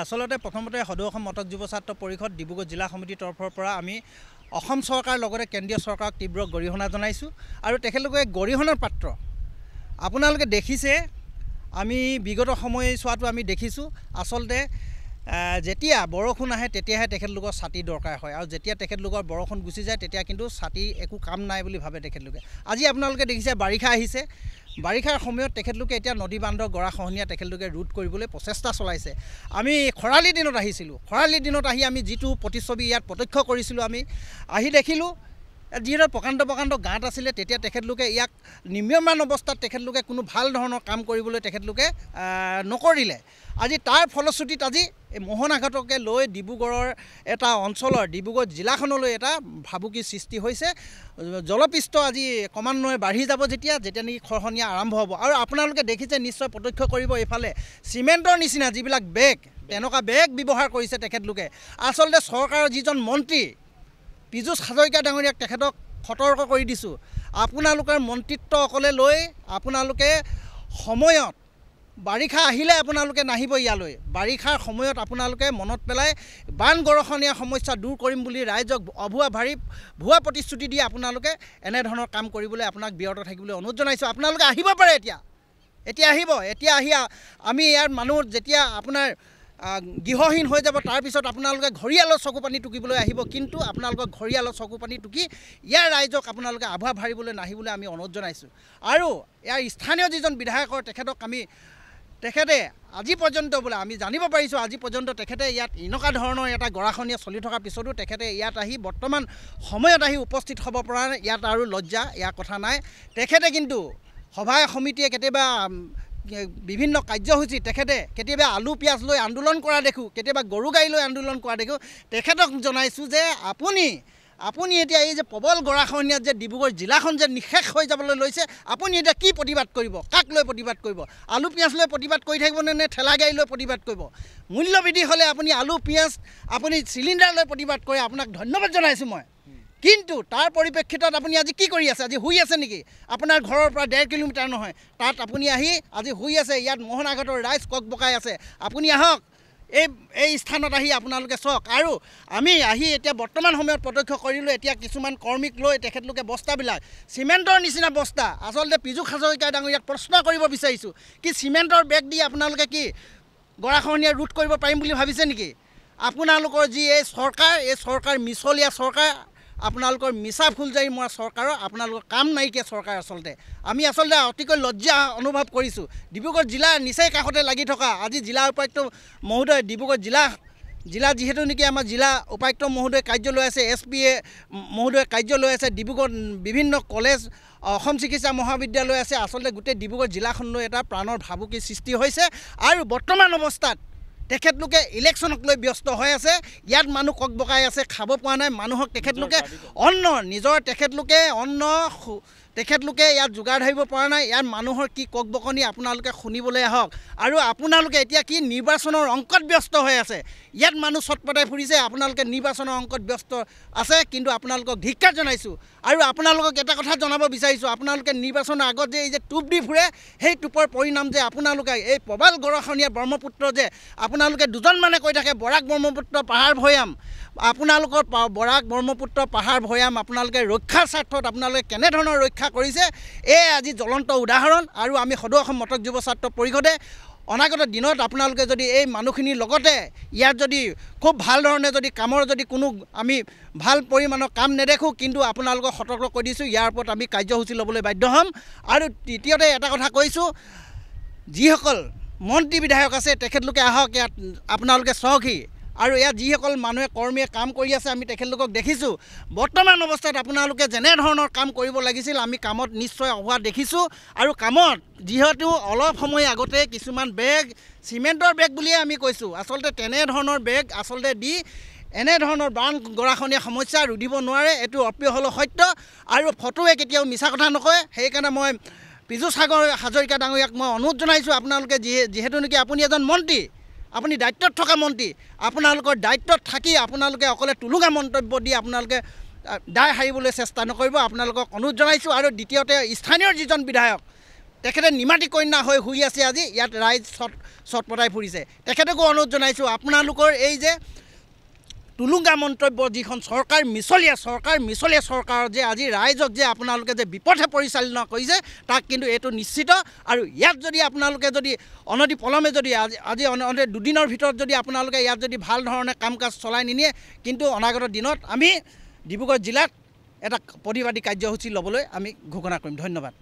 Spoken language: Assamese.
আসলতে প্ৰথমতে সদৌ অসম মটক যুৱ ছাত্ৰ পৰিষদ ডিব্ৰুগড় জিলা সমিতিৰ তৰফৰ পৰা আমি অসম চৰকাৰ লগতে কেন্দ্ৰীয় চৰকাৰক তীব্ৰ গৰিহণা জনাইছোঁ আৰু তেখেতলোকে গৰিহণাৰ পাত্ৰ। আপোনালোকে দেখিছে আমি বিগত সময়ছোৱাটো আমি দেখিছোঁ আসলতে যেতিয়া বৰষুণ আহে তেতিয়াহে তেখেতলোকৰ ছাতি দৰকাৰ হয় আৰু যেতিয়া তেখেতলোকৰ বৰষুণ গুচি যায় তেতিয়া কিন্তু ছাতি একো কাম নাই বুলি ভাবে তেখেতলোকে। আজি আপোনালোকে দেখিছে বাৰিষা আহিছে, বাৰিষাৰ সময়ত তেখেতলোকে এতিয়া নদী বান্ধৰ গৰাখহনীয়া তেখেতলোকে ৰোধ কৰিবলৈ প্ৰচেষ্টা চলাইছে। আমি খৰালি দিনত আহিছিলোঁ, খৰালি দিনত আহি আমি যিটো প্ৰতিচ্ছবি ইয়াত প্ৰত্যক্ষ কৰিছিলোঁ, আমি আহি দেখিলোঁ যিহেতু প্ৰকাণ্ড গাঁত আছিলে তেতিয়া তেখেতলোকে ইয়াক নিৰ্মীয়মান অৱস্থাত তেখেতলোকে কোনো ভাল ধৰণৰ কাম কৰিবলৈ তেখেতলোকে নকৰিলে। আজি তাৰ ফলশ্ৰুতিত আজি এই মোহনাঘাটকে লৈ ডিব্ৰুগড়ৰ এটা অঞ্চলৰ ডিব্ৰুগড় জিলাখনলৈ এটা ভাবুকিৰ সৃষ্টি হৈছে। জলপৃষ্ঠ আজি ক্ৰমান্বয়ে বাঢ়ি যাব যেতিয়া নেকি খহনীয়া আৰম্ভ হ'ব। আৰু আপোনালোকে দেখিছে নিশ্চয় প্ৰত্যক্ষ কৰিব এইফালে চিমেণ্টৰ নিচিনা যিবিলাক বেগ, তেনেকুৱা বেগ ব্যৱহাৰ কৰিছে তেখেতলোকে। আচলতে চৰকাৰৰ যিজন মন্ত্ৰী পীযুষ হাজৰিকা ডাঙৰীয়াক তেখেতক সতৰ্ক কৰি দিছোঁ, আপোনালোকৰ মন্ত্ৰিত্ব অকলে লৈ আপোনালোকে সময়ত বাৰিষা আহিলে আপোনালোকে নাহিব ইয়ালৈ। বাৰিষাৰ সময়ত আপোনালোকে মনত পেলাই বান গৰাখহনীয়া সমস্যা দূৰ কৰিম বুলি ৰাইজক ভুৱা প্ৰতিশ্ৰুতি দি আপোনালোকে এনেধৰণৰ কাম কৰিবলৈ আপোনাক বিৰত থাকিবলৈ অনুৰোধ জনাইছোঁ। আপোনালোকে আহিব পাৰে, এতিয়া আহিব, এতিয়া আহি আমি ইয়াৰ মানুহ যেতিয়া আপোনাৰ গৃহহীন হৈ যাব তাৰপিছত আপোনালোকে ঘৰিয়ালৰ চকু পানী টুকিবলৈ আহিব, কিন্তু আপোনালোকক ঘৰিয়ালৰ চকু পানী টুকি ইয়াৰ ৰাইজক আপোনালোকে আভা ভাৰিবলৈ নাহিবলৈ আমি অনুৰোধ জনাইছোঁ। আৰু ইয়াৰ স্থানীয় যিজন বিধায়কৰ তেখেতে আজি পৰ্যন্ত বোলে আমি জানিব পাৰিছোঁ, আজি পৰ্যন্ত তেখেতে ইয়াত এনেকুৱা ধৰণৰ এটা গৰাখহনীয়া চলি থকাৰ পিছতো তেখেতে ইয়াত আহি বৰ্তমান সময়ত আহি উপস্থিত হ'ব পৰা ইয়াত আৰু লজ্জা ইয়াৰ কথা নাই। তেখেতে কিন্তু সভাই সমিতিয়ে কেতিয়াবা বিভিন্ন কাৰ্যসূচী তেখেতে কেতিয়াবা আলু পিঁয়াজ লৈ আন্দোলন কৰা দেখোঁ, কেতিয়াবা গৰু গাড়ী লৈ আন্দোলন কৰা দেখোঁ। তেখেতক জনাইছোঁ যে আপুনি এতিয়া এই যে প্ৰবল গৰাখহনীয়াত যে ডিব্ৰুগড় জিলাখন যে নিঃশেষ হৈ যাবলৈ লৈছে, আপুনি এতিয়া কি প্ৰতিবাদ কৰিব, কাক লৈ প্ৰতিবাদ কৰিব? আলু পিঁয়াজ লৈ প্ৰতিবাদ কৰি থাকিবনে নে ঠেলা গাড়ী লৈ প্ৰতিবাদ কৰিব? মূল্যবৃদ্ধি হ'লে আপুনি আলু পিঁয়াজ আপুনি চিলিণ্ডাৰ লৈ প্ৰতিবাদ কৰে, আপোনাক ধন্যবাদ জনাইছোঁ মই। কিন্তু তাৰ পৰিপ্ৰেক্ষিতত আপুনি আজি কি কৰি আছে? আজি শুই আছে নেকি? আপোনাৰ ঘৰৰ পৰা 1.5 কিলোমিটাৰ নহয় তাত আপুনি আহি আজি শুই আছে। ইয়াত মোহনাঘাটৰ ৰাইজ ককবকাই আছে। আপুনি আহক, এই স্থানত আহি আপোনালোকে চাওক। আৰু আমি আহি এতিয়া বৰ্তমান সময়ত প্ৰত্যক্ষ কৰিলোঁ, এতিয়া কিছুমান কৰ্মীক লৈ তেখেতলোকে বস্তাবিলাক চিমেণ্টৰ নিচিনা বস্তা, আচলতে পীযুষ হাজৰিকা ডাঙৰীয়াক প্ৰশ্ন কৰিব বিচাৰিছোঁ, কি চিমেণ্টৰ বেগ দি আপোনালোকে কি গৰাখহনীয়া ৰোধ কৰিব পাৰিম বুলি ভাবিছে নেকি? আপোনালোকৰ যি এই চৰকাৰ মিছলীয়া চৰকাৰ, আপোনালোকৰ মিছা ফুলজাৰি মৰা চৰকাৰৰ আপোনালোকৰ কাম নাইকিয়া চৰকাৰ। আমি আচলতে অতিকৈ লজ্জা অনুভৱ কৰিছোঁ। ডিব্ৰুগড় জিলাৰ নিচেই কাষতে লাগি থকা আজি জিলা উপায়ুক্ত মহোদয়, ডিব্ৰুগড় জিলা যিহেতু নেকি আমাৰ জিলা উপায়ুক্ত মহোদয় কাৰ্যালয় আছে, SP মহোদয় কাৰ্যালয় আছে, ডিব্ৰুগড় বিভিন্ন কলেজ, অসম চিকিৎসা মহাবিদ্যালয় আছে। আচলতে গোটেই ডিব্ৰুগড় জিলাখনলৈ এটা প্ৰাণৰ ভাবুকিৰ সৃষ্টি হৈছে। আৰু বৰ্তমান অৱস্থাত তেখেতলোকে ইলেকশ্যনক লৈ ব্যস্ত হৈ আছে। ইয়াত মানুহ ককবকাই আছে, খাব পৰা নাই মানুহক তেখেতলোকে তেখেতলোকে ইয়াত যোগাৰ ধৰিব পৰা নাই। ইয়াত মানুহৰ কি ককবকনি আপোনালোকে শুনিবলৈ আহক। আৰু আপোনালোকে এতিয়া কি নিৰ্বাচনৰ অংকত ব্যস্ত হৈ আছে। ইয়াত মানুহ চটপটাই ফুৰিছে, আপোনালোকে নিৰ্বাচনৰ অংকত ব্যস্ত আছে, কিন্তু আপোনালোকক ধিক্কাৰ জনাইছোঁ। আৰু আপোনালোকক এটা কথা জনাব বিচাৰিছোঁ, আপোনালোকে নিৰ্বাচনৰ আগত যে এই যে টোপ দি ফুৰে, সেই টোপৰ পৰিণাম যে আপোনালোকে এই প্ৰবল গৰাখহনীয়া ব্ৰহ্মপুত্ৰ যে আপোনালোকে দুজনমানে কৈ থাকে বৰাক ব্ৰহ্মপুত্ৰ পাহাৰ ভৈয়াম, আপোনালোকৰ বৰাক ব্ৰহ্মপুত্ৰ পাহাৰ ভৈয়াম আপোনালোকে ৰক্ষাৰ স্বাৰ্থত আপোনালোকে কেনেধৰণৰ ৰক্ষা কৰিছে, এই আজি জ্বলন্ত উদাহৰণ। আৰু আমি সদৌ অসম মটক যুৱ ছাত্ৰ পৰিষদে অনাগত দিনত আপোনালোকে যদি এই মানুহখিনিৰ লগতে ইয়াত যদি খুব ভাল ধৰণে যদি কামৰ যদি কোনো আমি ভাল পৰিমাণৰ কাম নেদেখোঁ, কিন্তু আপোনালোকক সতৰ্ক কৰি দিছোঁ, ইয়াৰ ওপৰত আমি কাৰ্যসূচী ল'বলৈ বাধ্য হ'ম। আৰু তৃতীয়তে এটা কথা কৈছোঁ, যিসকল মন্ত্ৰী বিধায়ক আছে তেখেতলোকে আহক, ইয়াত আপোনালোকে চাওকহি। আৰু ইয়াত যিসকল মানুহে কৰ্মীয়ে কাম কৰি আছে আমি তেখেতলোকক দেখিছোঁ। বৰ্তমান অৱস্থাত আপোনালোকে যেনেধৰণৰ কাম কৰিব লাগিছিল আমি কামত নিশ্চয় অহা দেখিছোঁ। আৰু কামত যিহেতু অলপ সময় আগতে কিছুমান বেগ, চিমেণ্টৰ বেগ বুলিয়ে আমি কৈছোঁ, আচলতে তেনেধৰণৰ বেগ আচলতে দি এনেধৰণৰ বান গৰাখহনীয়া সমস্যা ৰুধিব নোৱাৰে। এইটো অপ্ৰিয় হ'লেও সত্য, আৰু ফটোৱে কেতিয়াও মিছা কথা নকয়। সেইকাৰণে মই পীযুষ হাজৰিকা ডাঙৰীয়াক মই অনুৰোধ জনাইছোঁ, আপোনালোকে যিহেতু নেকি আপুনি এজন মন্ত্ৰী, আপুনি দায়িত্বত থকা মন্ত্ৰী, আপোনালোকৰ দায়িত্বত থাকি আপোনালোকে অকলে টুলুঙা মন্তব্য দি আপোনালোকে দায় সাৰিবলৈ চেষ্টা নকৰিব, আপোনালোকক অনুৰোধ জনাইছোঁ। আৰু দ্বিতীয়তে স্থানীয় যিজন বিধায়ক তেখেতে নিমাতী কন্যা হৈ শুই আছে আজি ইয়াত ৰাইজ চটপটাই ফুৰিছে তেখেতকো অনুৰোধ জনাইছোঁ আপোনালোকৰ এই যে টুলুঙা মন্তব্য যিখন চৰকাৰ মিছলীয়া চৰকাৰ যে আজি ৰাইজক যে আপোনালোকে যে বিপথে পৰিচালনা কৰিছে তাক কিন্তু এইটো নিশ্চিত আৰু ইয়াত যদি আপোনালোকে যদি অনতি পলমে যদি আজি দুদিনৰ ভিতৰত যদি আপোনালোকে ইয়াত যদি ভাল ধৰণে কাম কাজ চলাই নিনিয়ে কিন্তু অনাগত দিনত আমি ডিব্ৰুগড় জিলাত এটা প্ৰতিবাদী কাৰ্যসূচী ল'বলৈ আমি ঘোষণা কৰিম ধন্যবাদ